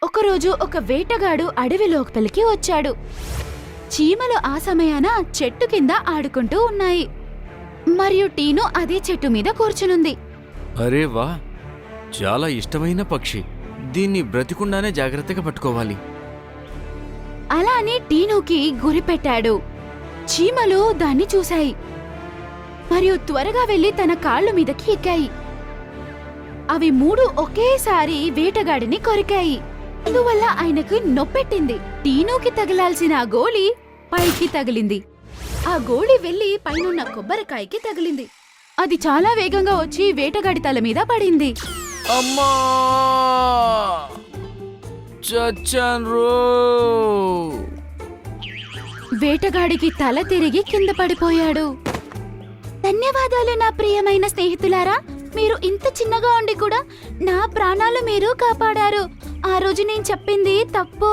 ఒకరోజు ఒక వేటగాడు అడవి లోపలికి వచ్చాడు. చీమలు ఆ సమయాన చెట్టు కింద ఆడుకుంటూ ఉన్నాయి. మరియు టీను అదే చెట్టు మీద కూర్చునుంది. అరే వా, చాలా ఇష్టమైన పక్షి. దీన్ని బ్రతికుండానే జాగ్రత్తగా పట్టుకోవాలి. అలా అని టీనుకి గురి పెట్టాడు. చీమలు దాన్ని చూశాయి మరియు త్వరగా వెళ్లి తన కాళ్ళు మీదకి ఎక్కాయి. అవి మూడు ఒకేసారి వేటగాడిని కొరికాయి. అందువల్ల ఆయనకు నొప్పెట్టింది. టీనుకి తగలాల్సిన ఆ గోళీ పైకి తగిలింది. ఆ గోళీ వెళ్లి పైనున్న కొబ్బరికాయకి తగిలింది. అది చాలా వేగంగా వచ్చి వేటగాడి తల మీద పడింది. అమ్మా, చచ్చాన్రో! వేటగాడికి తల తిరిగి కింద పడిపోయాడు. ధన్యవాదాలు నా ప్రియమైన స్నేహితులారా, మీరు ఇంత చిన్నగా ఉండి కూడా నా ప్రాణాలు మీరు కాపాడారు. ఆ రోజు నేను చెప్పింది తప్పు.